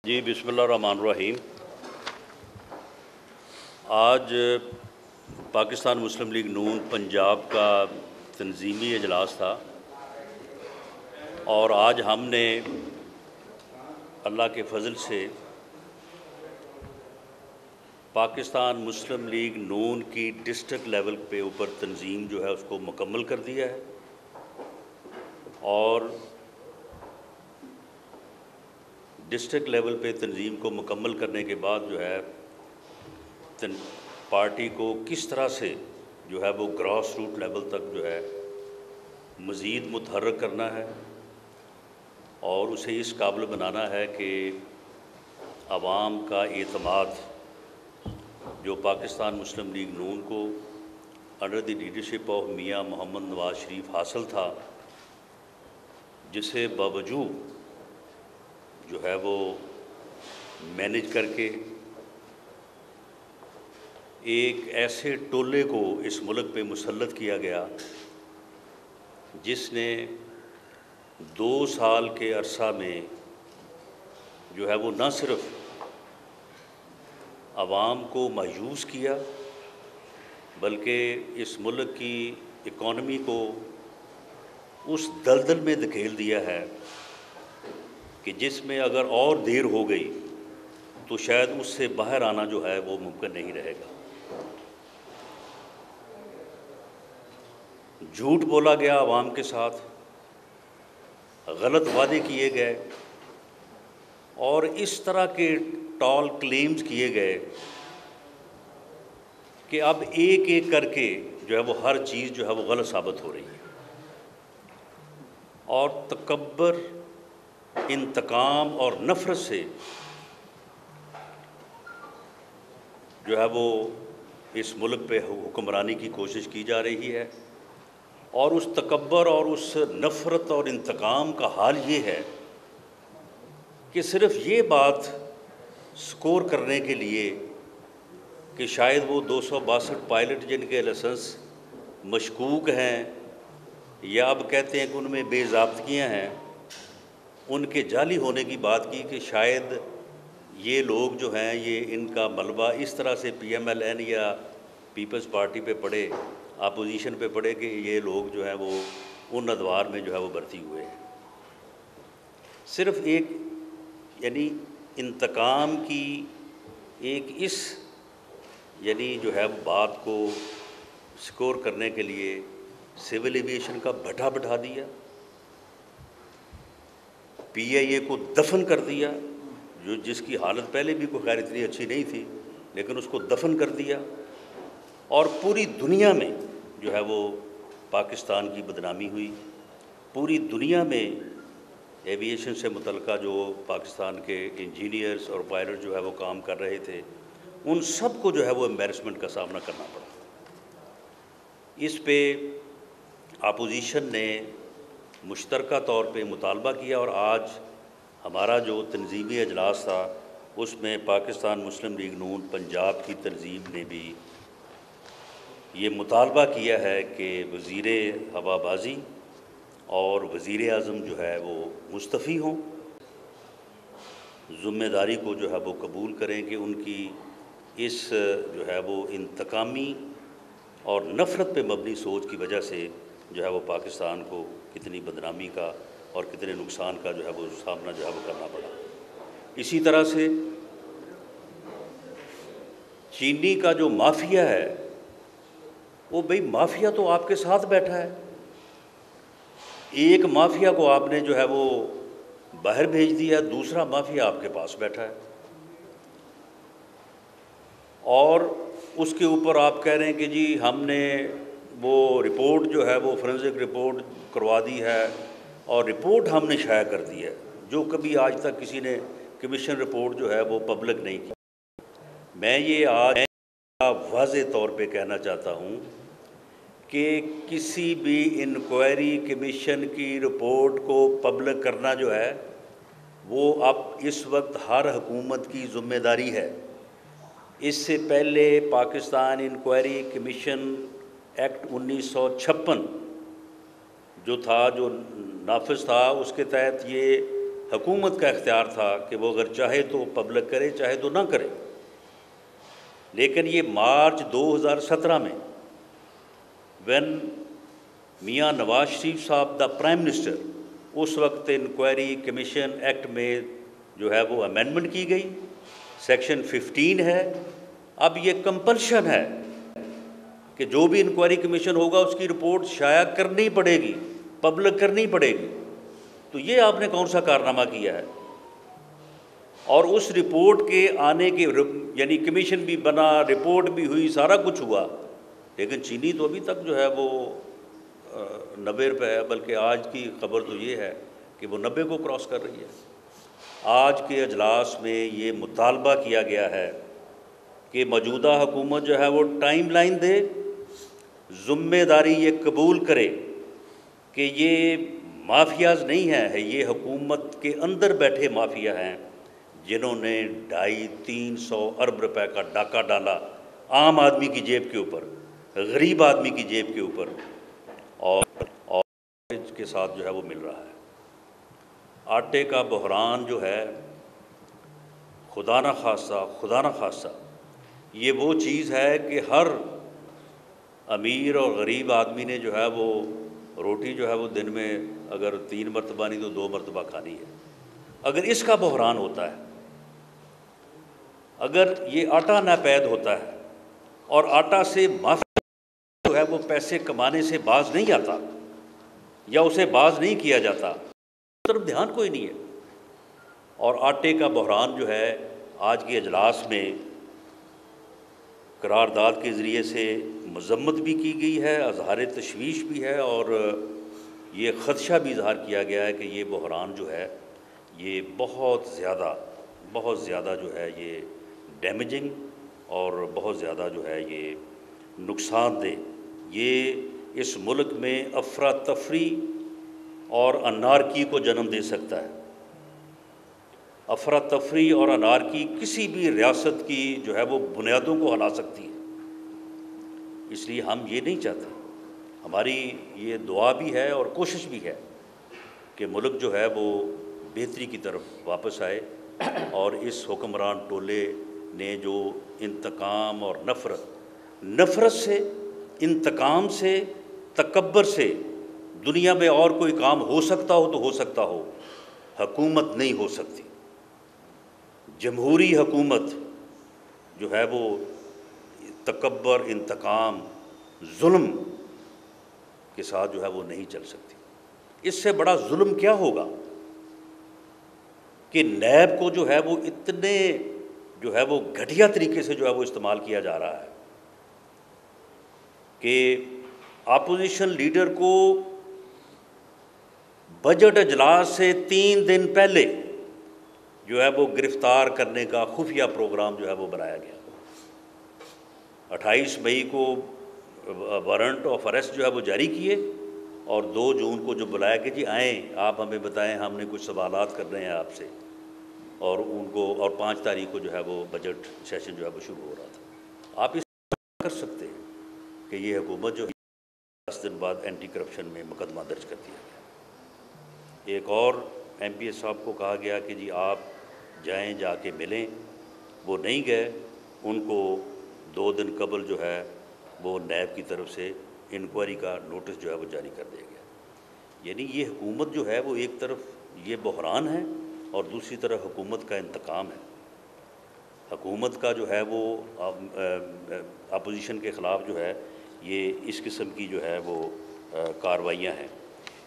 جی بسم اللہ الرحمن الرحیم۔ آج پاکستان مسلم لیگ نون پنجاب کا تنظیمی اجلاس تھا اور آج ہم نے اللہ کے فضل سے پاکستان مسلم لیگ نون کی ڈسٹرکٹ لیول پہ اوپر تنظیم جو ہے اس کو مکمل کر دیا ہے اور ڈسٹرکٹ لیول پہ تنظیم کو مکمل کرنے کے بعد جو ہے پارٹی کو کس طرح سے جو ہے وہ گراس روٹ لیول تک جو ہے مزید متحرک کرنا ہے اور اسے اس قابل بنانا ہے کہ عوام کا اعتماد جو پاکستان مسلم لیگ نون کو انڈر دی لیڈرشپ آف میاں محمد نواز شریف حاصل تھا، جسے باوجود جو ہے وہ مینج کر کے ایک ایسے ٹولے کو اس ملک پہ مسلط کیا گیا جس نے 2 سال کے عرصہ میں جو ہے وہ نہ صرف عوام کو مایوس کیا بلکہ اس ملک کی اکانومی کو اس دلدل میں دھکیل دیا ہے کہ جس میں اگر اور دیر ہو گئی تو شاید اس سے باہر آنا جو ہے وہ ممکن نہیں رہے گا۔ جھوٹ بولا گیا عوام کے ساتھ، غلط وعدے کیے گئے اور اس طرح کے ٹال کلیمز کیے گئے کہ اب ایک ایک کر کے جو ہے وہ ہر چیز جو ہے وہ غلط ثابت ہو رہی ہے اور تکبر، انتقام اور نفرت سے جو ہے وہ اس ملک پہ حکمرانی کی کوشش کی جا رہی ہے اور اس تکبر اور اس نفرت اور انتقام کا حال یہ ہے کہ صرف یہ بات سکور کرنے کے لیے کہ شاید وہ 262 پائلٹ جن کے لائسنس مشکوک ہیں یا اب کہتے ہیں کہ ان میں بے ضابطگیاں ہیں، ان کے جعلی ہونے کی بات کی کہ شاید یہ لوگ جو ہیں یہ ان کا ملبہ اس طرح سے پی ایم ایل این یا پیپلز پارٹی پہ پڑے، اپوزیشن پہ پڑے کہ یہ لوگ جو ہیں وہ ان ادوار میں جو ہے وہ بھرتی ہوئے ہیں۔ صرف ایک یعنی انتقام کی ایک اس یعنی جو ہے بات کو سکور کرنے کے لیے سول ایویشن کا بٹھا بٹھا دیا، پی آئی اے کو دفن کر دیا، جس کی حالت پہلے بھی کوئی خیر اتنی اچھی نہیں تھی لیکن اس کو دفن کر دیا اور پوری دنیا میں جو ہے وہ پاکستان کی بدنامی ہوئی۔ پوری دنیا میں ایویشن سے متعلقہ جو پاکستان کے انجینئرز اور پائلٹ جو ہے وہ کام کر رہے تھے ان سب کو جو ہے وہ امبیرسمنٹ کا سامنا کرنا پڑا۔ اس پہ اپوزیشن نے مشترکہ طور پہ مطالبہ کیا اور آج ہمارا جو تنظیمی اجلاس تھا اس میں پاکستان مسلم لیگ نون پنجاب کی تنظیم نے بھی یہ مطالبہ کیا ہے کہ وزیر ہوابازی اور وزیر اعظم جو ہے وہ مستعفی ہوں، ذمہ داری کو جو ہے وہ قبول کریں کہ ان کی اس جو ہے وہ انتقامی اور نفرت پہ مبنی سوچ کی وجہ سے جو ہے وہ پاکستان کو کتنی بدنامی کا اور کتنے نقصان کا جو ہے وہ سامنا جو ہے وہ کرنا پڑا۔ اسی طرح سے چینی کا جو مافیا ہے وہ بھئی مافیا تو آپ کے ساتھ بیٹھا ہے، ایک مافیا کو آپ نے جو ہے وہ باہر بھیج دیا، دوسرا مافیا آپ کے پاس بیٹھا ہے اور اس کے اوپر آپ کہہ رہے ہیں کہ جی ہم نے وہ رپورٹ جو ہے وہ فورنزک رپورٹ کروا دی ہے اور رپورٹ ہم نے شائع کر دی ہے، جو کبھی آج تک کسی نے کمیشن رپورٹ جو ہے وہ پبلک نہیں کی۔ میں یہ آج واضح طور پہ کہنا چاہتا ہوں کہ کسی بھی انکوائری کمیشن کی رپورٹ کو پبلک کرنا جو ہے وہ اب اس وقت ہر حکومت کی ذمہ داری ہے۔ اس سے پہلے پاکستان انکوائری کمیشن ایکٹ 1956 جو تھا، جو نافذ تھا، اس کے تحت یہ حکومت کا اختیار تھا کہ وہ اگر چاہے تو پبلک کرے، چاہے تو نہ کرے۔ لیکن یہ مارچ 2017 میں وین میاں نواز شریف صاحب دا پرائم منسٹر، اس وقت انکوائری کمیشن ایکٹ میں جو ہے وہ امینڈمنٹ کی گئی، سیکشن 15 ہے، اب یہ کمپلشن ہے کہ جو بھی انکوائری کمیشن ہوگا اس کی رپورٹ شائع کرنی پڑے گی، پبلک کرنی پڑے گی۔ تو یہ آپ نے کون سا کارنامہ کیا ہے؟ اور اس رپورٹ کے آنے کے یعنی کمیشن بھی بنا، رپورٹ بھی ہوئی، سارا کچھ ہوا، لیکن چینی تو ابھی تک جو ہے وہ 90 روپے ہے، بلکہ آج کی خبر تو یہ ہے کہ وہ 90 کو کراس کر رہی ہے۔ آج کے اجلاس میں یہ مطالبہ کیا گیا ہے کہ موجودہ حکومت جو ہے وہ ٹائم لائن دے، ذمہ داری یہ قبول کرے کہ یہ مافیاز نہیں ہیں، یہ حکومت کے اندر بیٹھے مافیا ہیں جنہوں نے 250-300 ارب روپے کا ڈاکہ ڈالا عام آدمی کی جیب کے اوپر، غریب آدمی کی جیب کے اوپر، اور کے ساتھ جو ہے وہ مل رہا ہے۔ آٹے کا بحران جو ہے، خدا نہ خاصہ یہ وہ چیز ہے کہ ہر امیر اور غریب آدمی نے جو ہے وہ روٹی جو ہے وہ دن میں اگر 3 مرتبہ نہیں تو 2 مرتبہ کھانی ہے۔ اگر اس کا بحران ہوتا ہے، اگر یہ آٹا ناپید ہوتا ہے اور آٹا سے مافیا جو ہے وہ پیسے کمانے سے باز نہیں آتا یا اسے باز نہیں کیا جاتا، اس طرف دھیان کوئی نہیں ہے۔ اور آٹے کا بحران جو ہے آج کے اجلاس میں قرارداد کے ذریعے سے مذمت بھی کی گئی ہے، اظہار تشویش بھی ہے، اور یہ خدشہ بھی اظہار کیا گیا ہے کہ یہ بحران جو ہے یہ بہت زیادہ جو ہے یہ ڈیمیجنگ اور بہت زیادہ جو ہے یہ نقصان دہ، یہ اس ملک میں افراتفری اور انارکی کو جنم دے سکتا ہے۔ افراتفری اور انارکی کسی بھی ریاست کی جو ہے وہ بنیادوں کو ہلا سکتی ہے۔ اس لیے ہم یہ نہیں چاہتے، ہماری یہ دعا بھی ہے اور کوشش بھی ہے کہ ملک جو ہے وہ بہتری کی طرف واپس آئے، اور اس حکمران ٹولے نے جو انتقام اور نفرت سے، انتقام سے، تکبر سے دنیا میں اور کوئی کام ہو سکتا ہو تو ہو سکتا ہو، حکومت نہیں ہو سکتی۔ جمہوری حکومت جو ہے وہ تکبر، انتقام، ظلم کے ساتھ جو ہے وہ نہیں چل سکتی۔ اس سے بڑا ظلم کیا ہوگا کہ نیب کو جو ہے وہ اتنے جو ہے وہ گھٹیا طریقے سے جو ہے وہ استعمال کیا جا رہا ہے کہ اپوزیشن لیڈر کو بجٹ اجلاس سے 3 دن پہلے جو ہے وہ گرفتار کرنے کا خفیہ پروگرام جو ہے وہ بنایا گیا۔ 28 مئی کو وارنٹ آف اریسٹ جو ہے وہ جاری کیے، اور 2 جون کو جو بلایا کہ جی آئیں، آپ ہمیں بتائیں، ہم نے کچھ سوالات کرنے ہیں آپ سے، اور ان کو، اور 5 تاریخ کو جو ہے وہ بجٹ سیشن جو ہے وہ شروع ہو رہا تھا۔ آپ اس کر سکتے ہیں کہ یہ حکومت جو 10 دن بعد اینٹی کرپشن میں مقدمہ درج کر دیا گیا۔ ایک اور ایم پی ایس صاحب کو کہا گیا کہ جی آپ جائیں، جا کے ملیں، وہ نہیں گئے، ان کو 2 دن قبل جو ہے وہ نیب کی طرف سے انکوائری کا نوٹس جو ہے وہ جاری کر دیا گیا۔ یعنی یہ حکومت جو ہے وہ ایک طرف یہ بحران ہے اور دوسری طرف حکومت کا انتقام ہے۔ حکومت کا جو ہے وہ اپوزیشن کے خلاف جو ہے یہ اس قسم کی جو ہے وہ کارروائیاں ہیں۔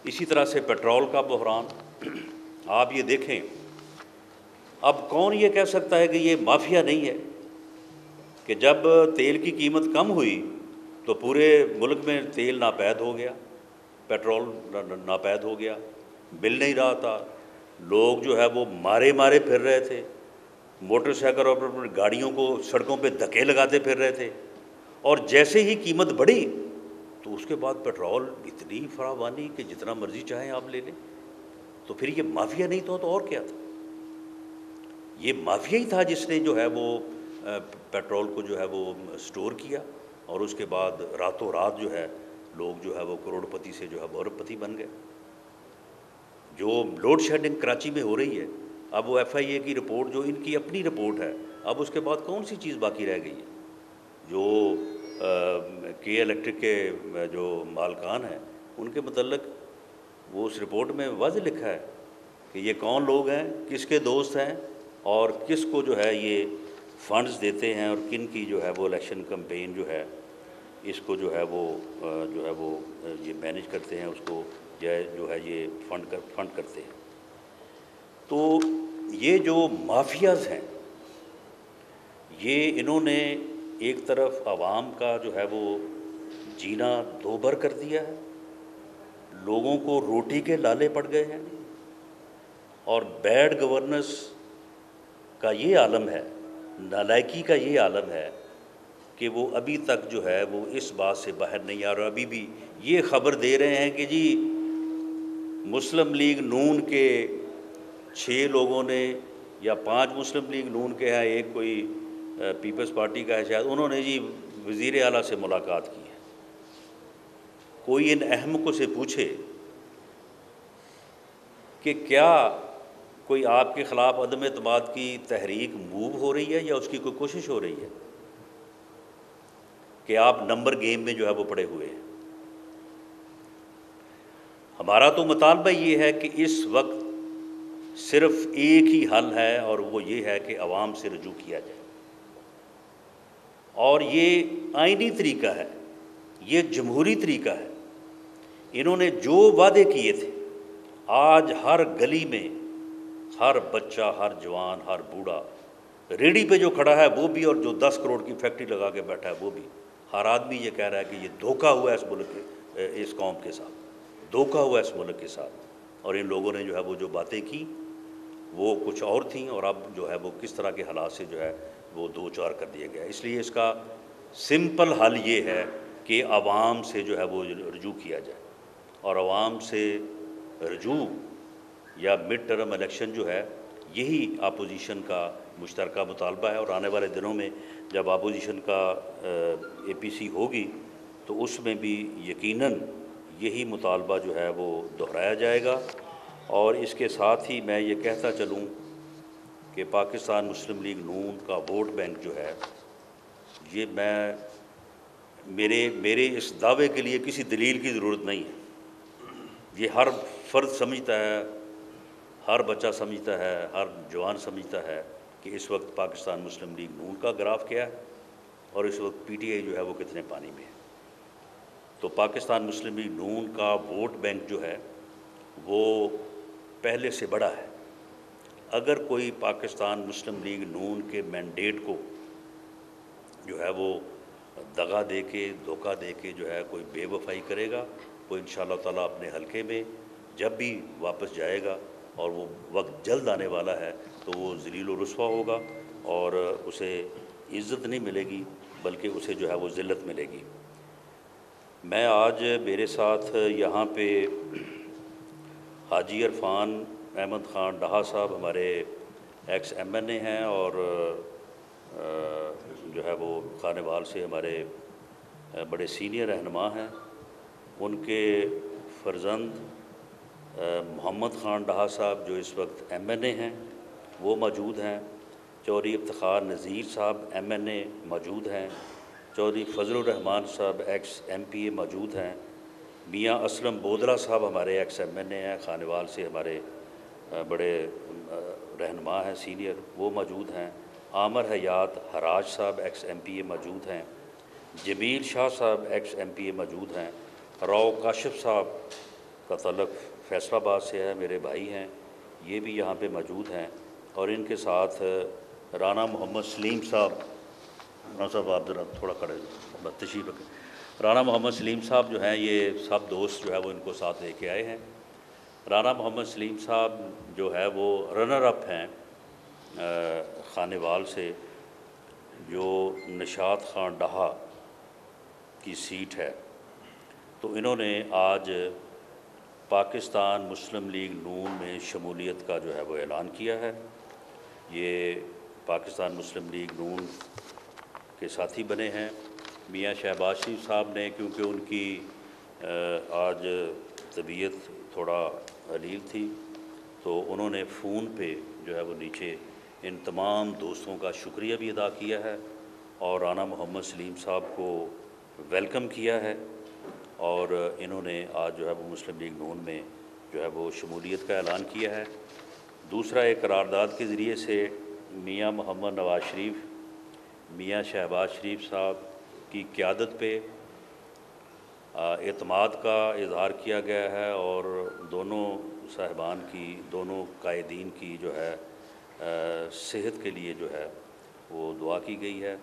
اسی طرح سے پیٹرول کا بحران، آپ یہ دیکھیں، اب کون یہ کہہ سکتا ہے کہ یہ مافیا نہیں ہے کہ جب تیل کی قیمت کم ہوئی تو پورے ملک میں تیل ناپید ہو گیا، پیٹرول ناپید ہو گیا، مل نہیں رہا تھا، لوگ جو ہے وہ مارے پھر رہے تھے، موٹر سائیکل اور گاڑیوں کو سڑکوں پہ دھکے لگاتے پھر رہے تھے، اور جیسے ہی قیمت بڑھی تو اس کے بعد پیٹرول اتنی فراوانی کہ جتنا مرضی چاہیں آپ لے لیں۔ تو پھر یہ مافیا نہیں تو اور کیا تھا؟ یہ مافیا ہی تھا جس نے جو ہے وہ پیٹرول کو جو ہے وہ سٹور کیا، اور اس کے بعد راتوں رات جو ہے لوگ جو ہے وہ کروڑ پتی سے جو ہے ارب پتی بن گئے۔ جو لوڈ شیڈنگ کراچی میں ہو رہی ہے، اب وہ ایف آئی اے کی رپورٹ جو ان کی اپنی رپورٹ ہے، اب اس کے بعد کون سی چیز باقی رہ گئی ہے؟ جو کے الیکٹرک کے جو مالکان ہیں ان کے متعلق وہ اس رپورٹ میں واضح لکھا ہے کہ یہ کون لوگ ہیں، کس کے دوست ہیں، اور کس کو جو ہے یہ فنڈز دیتے ہیں، اور کن کی جو ہے وہ الیکشن کمپین جو ہے اس کو جو ہے وہ یہ مینیج کرتے ہیں، اس کو جو ہے یہ فنڈ کرتے ہیں۔ تو یہ جو مافیاز ہیں، یہ انہوں نے ایک طرف عوام کا جو ہے وہ جینا دوبر کر دیا ہے، لوگوں کو روٹی کے لالے پڑ گئے ہیں، اور بیڈ گورننس کا یہ عالم ہے، نالائکی کا یہ عالم ہے کہ وہ ابھی تک جو ہے وہ اس بات سے باہر نہیں آ رہا۔ ابھی بھی یہ خبر دے رہے ہیں کہ جی مسلم لیگ نون کے 6 لوگوں نے یا 5 مسلم لیگ نون کے ہیں، ایک کوئی پیپلز پارٹی کا ہے شاید، انہوں نے جی وزیر اعلیٰ سے ملاقات کی ہے۔ کوئی ان احمقوں سے پوچھے کہ کیا کوئی آپ کے خلاف عدم اعتماد کی تحریک موو ہو رہی ہے یا اس کی کوئی کوشش ہو رہی ہے کہ آپ نمبر گیم میں جو ہے وہ پڑے ہوئے ہیں؟ ہمارا تو مطالبہ یہ ہے کہ اس وقت صرف ایک ہی حل ہے، اور وہ یہ ہے کہ عوام سے رجوع کیا جائے، اور یہ آئینی طریقہ ہے، یہ جمہوری طریقہ ہے۔ انہوں نے جو وعدے کیے تھے، آج ہر گلی میں ہر بچہ، ہر جوان، ہر بوڑھا، ریڑھی پہ جو کھڑا ہے وہ بھی، اور جو 10 کروڑ کی فیکٹری لگا کے بیٹھا ہے وہ بھی، ہر آدمی یہ کہہ رہا ہے کہ یہ دھوکہ ہوا ہے اس ملک کے، اس قوم کے ساتھ، دھوکہ ہوا ہے اس ملک کے ساتھ، اور ان لوگوں نے جو ہے وہ جو باتیں کی وہ کچھ اور تھیں، اور اب جو ہے وہ کس طرح کے حالات سے جو ہے وہ دو چار کر دیا گیا۔ اس لیے اس کا سمپل حل یہ ہے کہ عوام سے جو ہے وہ رجوع کیا جائے، اور عوام سے رجوع یا مڈ ٹرم الیکشن جو ہے، یہی اپوزیشن کا مشترکہ مطالبہ ہے، اور آنے والے دنوں میں جب اپوزیشن کا اے پی سی ہوگی تو اس میں بھی یقیناً یہی مطالبہ جو ہے وہ دہرایا جائے گا۔ اور اس کے ساتھ ہی میں یہ کہتا چلوں کہ پاکستان مسلم لیگ نون کا ووٹ بینک جو ہے، یہ میرے اس دعوے کے لیے کسی دلیل کی ضرورت نہیں ہے، یہ ہر فرد سمجھتا ہے، ہر بچہ سمجھتا ہے، ہر جوان سمجھتا ہے کہ اس وقت پاکستان مسلم لیگ نون کا گراف کیا ہے، اور اس وقت پی ٹی آئی جو ہے وہ کتنے پانی میں ہے۔ تو پاکستان مسلم لیگ نون کا ووٹ بینک جو ہے وہ پہلے سے بڑا ہے۔ اگر کوئی پاکستان مسلم لیگ نون کے مینڈیٹ کو جو ہے وہ دغا دے کے، دھوکہ دے کے جو ہے کوئی بے وفائی کرے گا، وہ انشاءاللہ تعالیٰ اپنے حلقے میں جب بھی واپس جائے گا، اور وہ وقت جلد آنے والا ہے، تو وہ ذلیل و رسوا ہوگا، اور اسے عزت نہیں ملے گی بلکہ اسے جو ہے وہ ذلت ملے گی۔ میں آج میرے ساتھ یہاں پہ حاجی عرفان احمد خان ڈہا صاحب ہمارے ایکس ایم این اے ہیں، اور جو ہے وہ خانوال سے ہمارے بڑے سینئر رہنما ہیں۔ ان کے فرزند محمد خان ڈہا صاحب جو اس وقت ایم این اے ہیں وہ موجود ہیں، چودھری افتخار نذیر صاحب ایم این اے موجود ہیں، چودھری فضل الرحمان صاحب ایکس ایم پی اے موجود ہیں، میاں اسلم بودلہ صاحب ہمارے ایکس ایم این اے ہیں، خانوال سے ہمارے بڑے رہنما ہیں سینئر، وہ موجود ہیں، عامر حیات حراج صاحب ایکس ایم پی اے موجود ہیں، جمیل شاہ صاحب ایکس ایم پی اے موجود ہیں، راؤ کاشف صاحب کا تعلق فیصل آباد سے ہے، میرے بھائی ہیں، یہ بھی یہاں پہ موجود ہیں، اور ان کے ساتھ رانا محمد سلیم صاحب، رانا صاحب آپ ذرا تھوڑا کھڑے تشریف رکھیں، رانا محمد سلیم صاحب جو ہیں یہ سب دوست جو ہے وہ ان کو ساتھ لے کے آئے ہیں۔ رانا محمد سلیم صاحب جو ہے وہ رنر اپ ہیں خانوال سے، جو نشاط خان ڈہا کی سیٹ ہے، تو انہوں نے آج پاکستان مسلم لیگ نون میں شمولیت کا جو ہے وہ اعلان کیا ہے۔ یہ پاکستان مسلم لیگ نون کے ساتھی بنے ہیں۔ میاں شہباز شریف صاحب نے، کیونکہ ان کی آج طبیعت تھوڑا حلیل تھی، تو انہوں نے فون پہ جو ہے وہ نیچے ان تمام دوستوں کا شکریہ بھی ادا کیا ہے اور رانا محمد سلیم صاحب کو ویلکم کیا ہے، اور انہوں نے آج جو ہے وہ مسلم لیگ نون میں جو ہے وہ شمولیت کا اعلان کیا ہے۔ دوسرا، ایک قرارداد کے ذریعے سے میاں محمد نواز شریف، میاں شہباز شریف صاحب کی قیادت پہ اعتماد کا اظہار کیا گیا ہے، اور دونوں صاحبان کی، دونوں قائدین کی جو ہے صحت کے لیے جو ہے وہ دعا کی گئی ہے۔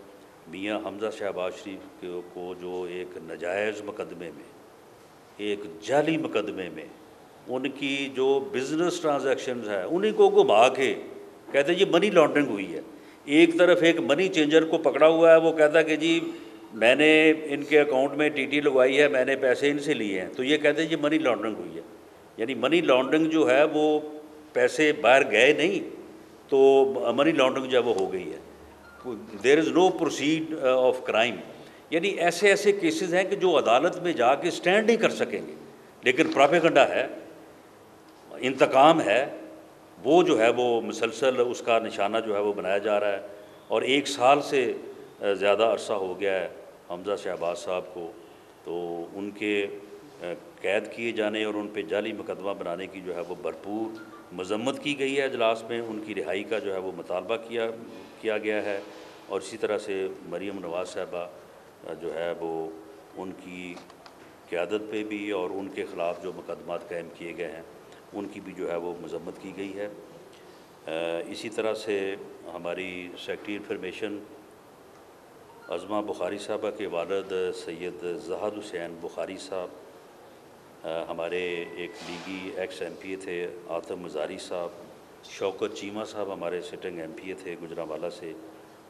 میاں حمزہ شہباز شریف کو جو ایک ناجائز مقدمے میں، ایک جعلی مقدمے میں ان کی جو بزنس ٹرانزیکشنز ہیں انہیں کو گھما کے کہتے ہیں یہ منی لانڈرنگ ہوئی ہے۔ ایک طرف ایک منی چینجر کو پکڑا ہوا ہے، وہ کہتا ہے کہ جی میں نے ان کے اکاؤنٹ میں ٹی ٹی لگوائی ہے، میں نے پیسے ان سے لیے ہیں، تو یہ کہتے ہیں یہ منی لانڈرنگ ہوئی ہے۔ یعنی منی لانڈرنگ جو ہے وہ پیسے باہر گئے نہیں، تو منی لانڈرنگ جو ہے وہ ہو گئی ہے۔ دیر از نو پروسیڈ آف کرائم۔ یعنی ایسے ایسے کیسز ہیں کہ جو عدالت میں جا کے سٹینڈ نہیں کر سکیں گے، لیکن پراپیگنڈا ہے، انتقام ہے، وہ جو ہے وہ مسلسل اس کا نشانہ جو ہے وہ بنایا جا رہا ہے۔ اور 1 سال سے زیادہ عرصہ ہو گیا ہے حمزہ شہباز صاحب کو، تو ان کے قید کیے جانے اور ان پہ جعلی مقدمہ بنانے کی جو ہے وہ بھرپور مذمت کی گئی ہے اجلاس میں، ان کی رہائی کا جو ہے وہ مطالبہ کیا گیا ہے، اور اسی طرح سے مریم نواز صاحبہ جو ہے وہ ان کی قیادت پہ بھی اور ان کے خلاف جو مقدمات قائم کیے گئے ہیں ان کی بھی جو ہے وہ مذمت کی گئی ہے۔ اسی طرح سے ہماری سیکرٹری انفارمیشن عظمہ بخاری صاحبہ کے والد سید زاہد حسین بخاری صاحب، ہمارے ایک لیگی ایکس ایم پی اے تھے آتم مزاری صاحب، شوکت چیمہ صاحب ہمارے سٹنگ ایم پی اے تھے گجرانوالہ سے،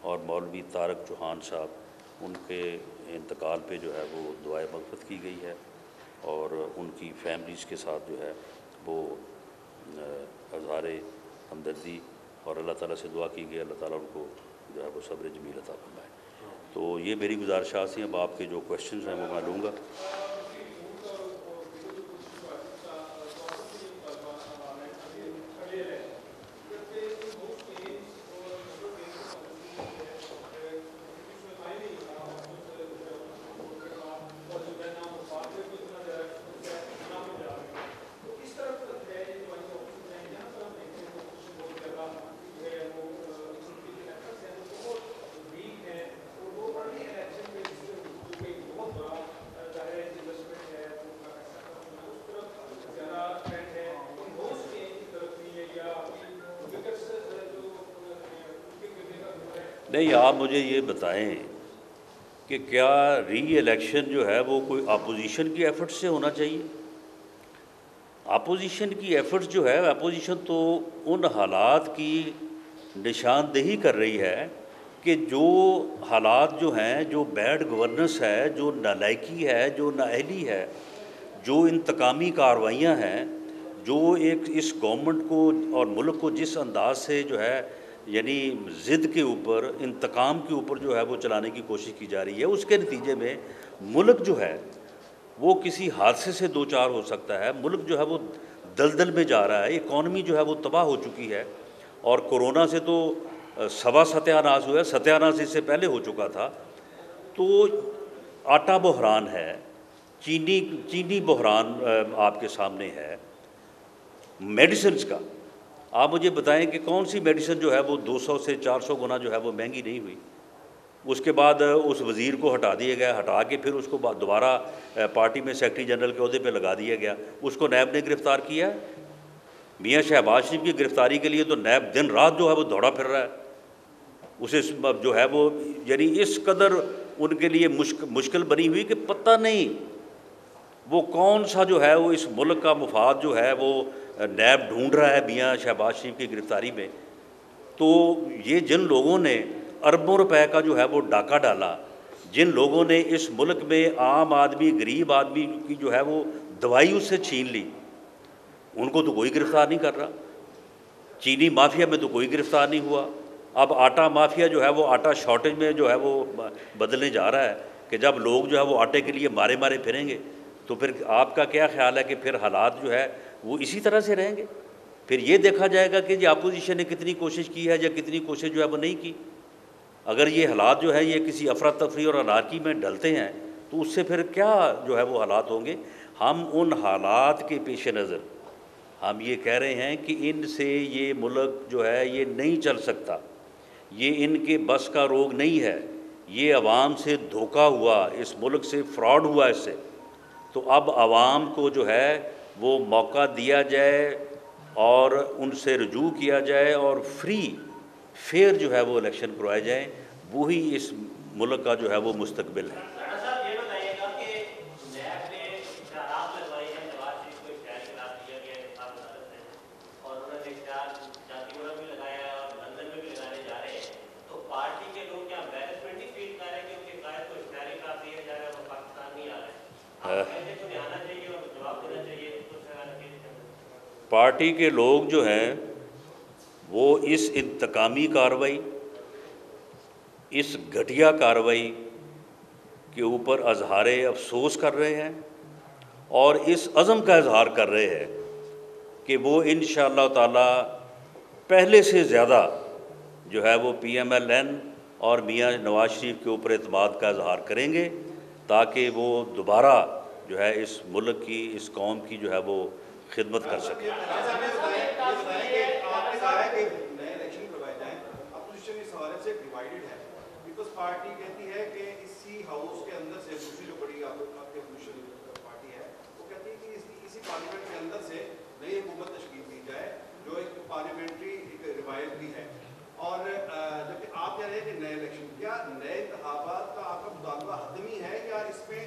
اور مولوی طارق چوہان صاحب، ان کے انتقال پہ جو ہے وہ دعائے مغفرت کی گئی ہے، اور ان کی فیملیز کے ساتھ جو ہے وہ اظہار ہمدردی اور اللہ تعالیٰ سے دعا کی گئی، اللہ تعالیٰ ان کو جو ہے وہ صبر جمیل عطا فرمائے۔ تو یہ میری گزارشات ہیں۔ اب آپ کے جو کویشچنز ہیں وہ میں لوں گا۔ نہیں، آپ مجھے یہ بتائیں کہ کیا ری الیکشن جو ہے وہ کوئی اپوزیشن کی ایفرٹ سے ہونا چاہیے؟ اپوزیشن کی ایفرٹس جو ہے، اپوزیشن تو ان حالات کی نشاندہی کر رہی ہے کہ جو حالات جو ہیں، جو بیڈ گورننس ہے، جو نالائکی ہے، جو نااہلی ہے، جو انتقامی کارروائیاں ہیں، جو ایک اس گورنمنٹ کو اور ملک کو جس انداز سے جو ہے یعنی ضد کے اوپر، انتقام کے اوپر جو ہے وہ چلانے کی کوشش کی جا رہی ہے، اس کے نتیجے میں ملک جو ہے وہ کسی حادثے سے دوچار ہو سکتا ہے۔ ملک جو ہے وہ دلدل میں جا رہا ہے، اکانومی جو ہے وہ تباہ ہو چکی ہے، اور کورونا سے تو سوا ستیہ ناش ہوا ہے، ستیہ ناش اس سے پہلے ہو چکا تھا۔ تو آٹا بحران ہے، چینی بحران آپ کے سامنے ہے، میڈیسنز کا آپ مجھے بتائیں کہ کون سی میڈیسن جو ہے وہ 200 سے 400 گنا جو ہے وہ مہنگی نہیں ہوئی۔ اس کے بعد اس وزیر کو ہٹا دیا گیا، ہٹا کے پھر اس کو دوبارہ پارٹی میں سیکرٹری جنرل کے عہدے پہ لگا دیا گیا۔ اس کو نیب نے گرفتار کیا۔ میاں شہباز شریف کی گرفتاری کے لیے تو نیب دن رات جو ہے وہ دوڑا پھر رہا ہے۔ اسے جو ہے وہ یعنی اس قدر ان کے لیے مشکل بنی ہوئی کہ پتہ نہیں وہ کون سا جو ہے وہ اس ملک کا مفاد جو ہے وہ نیب ڈھونڈ رہا ہے میاں شہباز شریف کی گرفتاری میں۔ تو یہ جن لوگوں نے اربوں روپے کا جو ہے وہ ڈاکہ ڈالا، جن لوگوں نے اس ملک میں عام آدمی، غریب آدمی کی جو ہے وہ دوائی اس سے چھین لی، ان کو تو کوئی گرفتار نہیں کر رہا۔ چینی مافیا میں تو کوئی گرفتار نہیں ہوا۔ اب آٹا مافیا جو ہے وہ آٹا شارٹیج میں جو ہے وہ بدلنے جا رہا ہے کہ جب لوگ جو ہے وہ آٹے کے لیے مارے پھریں گے تو پھر آپ کا کیا خیال ہے کہ پھر حالات جو ہے وہ اسی طرح سے رہیں گے؟ پھر یہ دیکھا جائے گا کہ جی اپوزیشن نے کتنی کوشش کی ہے یا کتنی کوشش جو ہے وہ نہیں کی۔ اگر یہ حالات جو ہے یہ کسی افراتفری اور انارکی میں ڈلتے ہیں تو اس سے پھر کیا جو ہے وہ حالات ہوں گے۔ ہم ان حالات کے پیش نظر ہم یہ کہہ رہے ہیں کہ ان سے یہ ملک جو ہے یہ نہیں چل سکتا، یہ ان کے بس کا روگ نہیں ہے، یہ عوام سے دھوکہ ہوا، اس ملک سے فراڈ ہوا اس سے۔ تو اب عوام کو جو ہے وہ موقع دیا جائے اور ان سے رجوع کیا جائے اور فری فیئر جو ہے وہ الیکشن کروائے جائیں، وہی اس ملک کا جو ہے وہ مستقبل ہے۔ صاحب یہ بتائیے گا کہ نیب نے اشتہارات لگوائی ہیں، نواز شریف کو اشتہار خلاف دیا گیا ہے انتخاب عدالت سے، اور انہوں نے اشتہار جاتی پورہ بھی لگایا ہے اور لندن میں بھی لگانے جا رہے ہیں، تو پارٹی کے لوگ کیا امبیرسمنٹ ہی فیل کر رہے ہیں کہ ان کے قائد کو اشتہار خلاف دیا جا رہا ہے اور وہ پاکستان نہیں آ رہے ہیں؟ آپ کہتے ہیں کہ آنا چاہیے اور جواب دینا چاہیے اس طرح کے۔ پارٹی کے لوگ جو ہیں وہ اس انتقامی کارروائی، اس گھٹیا کارروائی کے اوپر اظہار افسوس کر رہے ہیں اور اس عزم کا اظہار کر رہے ہیں کہ وہ انشاءاللہ تعالی پہلے سے زیادہ جو ہے وہ پی ایم ایل این اور میاں نواز شریف کے اوپر اعتماد کا اظہار کریں گے تاکہ وہ دوبارہ جو ہے اس ملک کی، اس قوم کی جو ہے وہ خدمت کر سکیں۔ پارٹی کہتی ہے کہ اسی ہاؤس کے اندر سے دوسری جو بڑی آپ کی اپوزیشن پارٹی ہے وہ کہتی ہے کہ اسی پارلیمنٹ کے اندر سے نئی حکومت تشکیل دی جائے جو ایک پارلیمنٹری ایک روایت بھی ہے، اور جبکہ آپ کہہ رہے ہیں کہ نئے الیکشن، کیا نئے انتخابات کا آپ کا مطالبہ حتمی ہے یا اس میں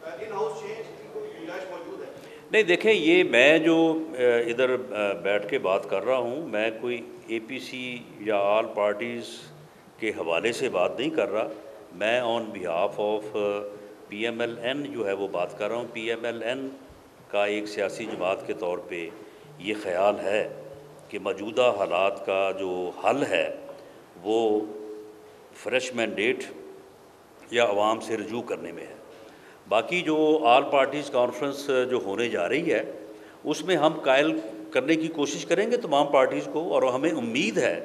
ان ہاؤس چینج کی کوئی گنجائش موجود ہے؟ نہیں دیکھیں، یہ میں جو ادھر بیٹھ کے بات کر رہا ہوں، میں کوئی اے پی سی یا آل پارٹیز کے حوالے سے بات نہیں کر رہا، میں on behalf of P M L N جو ہے وہ بات کر رہا ہوں۔ پی ایم ایل این کا ایک سیاسی جماعت کے طور پہ یہ خیال ہے کہ موجودہ حالات کا جو حل ہے وہ فریش مینڈیٹ یا عوام سے رجوع کرنے میں ہے۔ باقی جو آل پارٹیز کانفرنس جو ہونے جا رہی ہے اس میں ہم قائل کرنے کی کوشش کریں گے تمام پارٹیز کو، اور ہمیں امید ہے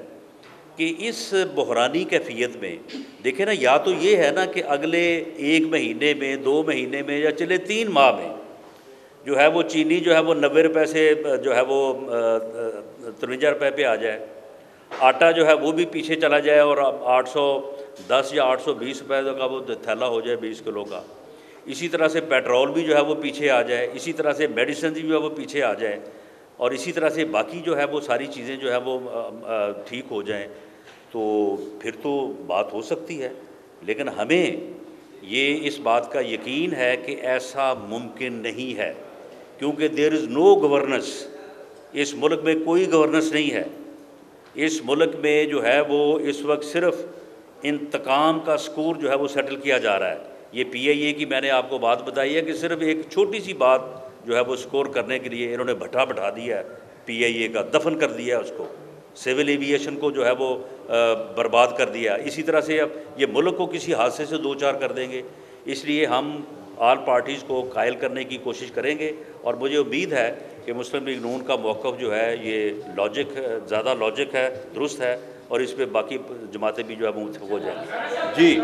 کہ اس بحرانی کیفیت میں دیکھیں نا، یا تو یہ ہے نا کہ اگلے 1 مہینے میں، 2 مہینے میں، یا چلے 3 ماہ میں جو ہے وہ چینی جو ہے وہ 90 روپے سے جو ہے وہ 53 روپے پہ آ جائے، آٹا جو ہے وہ بھی پیچھے چلا جائے اور اب 810 یا 820 روپے کا وہ تھیلا ہو جائے 20 کلو کا، اسی طرح سے پیٹرول بھی جو ہے وہ پیچھے آ جائے، اسی طرح سے میڈیسن بھی جو ہے وہ پیچھے آ جائے، اور اسی طرح سے باقی جو ہے وہ ساری چیزیں جو ہے وہ ٹھیک ہو جائیں، تو پھر تو بات ہو سکتی ہے۔ لیکن ہمیں یہ اس بات کا یقین ہے کہ ایسا ممکن نہیں ہے، کیونکہ دیر از نو گورننس، اس ملک میں کوئی گورننس نہیں ہے۔ اس ملک میں جو ہے وہ اس وقت صرف انتقام کا سکور جو ہے وہ سیٹل کیا جا رہا ہے۔ یہ پی آئی اے کی میں نے آپ کو بات بتائی ہے کہ صرف ایک چھوٹی سی بات جو ہے وہ سکور کرنے کے لیے انہوں نے بٹھا بٹھا دیا ہے، پی آئی اے کا دفن کر دیا ہے اس کو، سول ایویشن کو جو ہے وہ برباد کر دیا۔ اسی طرح سے اب یہ ملک کو کسی حادثے سے دوچار کر دیں گے، اس لیے ہم آل پارٹیز کو قائل کرنے کی کوشش کریں گے، اور مجھے امید ہے کہ مسلم لیگ نون کا موقف جو ہے یہ زیادہ لاجک ہے، درست ہے، اور اس پہ باقی جماعتیں بھی جو ہے متفق ہو جائیں گی۔ جی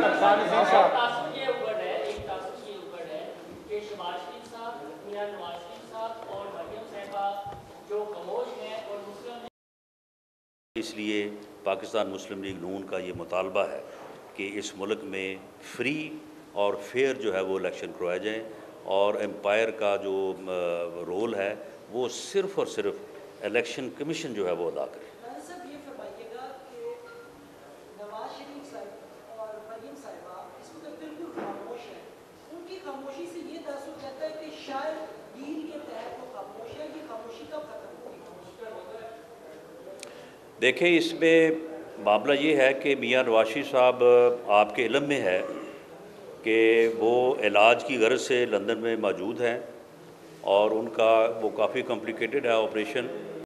اس لیے پاکستان مسلم لیگ نون کا یہ مطالبہ ہے کہ اس ملک میں فری اور فیئر جو ہے وہ الیکشن کروائے جائیں، اور امپائر کا جو رول ہے وہ صرف اور صرف الیکشن کمیشن جو ہے وہ ادا کرے۔ صاحب یہ فرمائیے گا کہ نواز شریف صاحب اور مریم صاحبہ اس وقت بالکل خاموش ہیں، ان کی خاموشی سے یہ تاثر کرتا ہے کہ شاید ڈیل کے تحت وہ خاموش ہے، یہ خاموشی کب ختم ہوگی؟ دیکھیں، اس میں معاملہ یہ ہے کہ میاں نواز شریف صاحب آپ کے علم میں ہے کہ وہ علاج کی غرض سے لندن میں موجود ہیں، اور ان کا وہ کافی کمپلیکیٹڈ ہے آپریشن،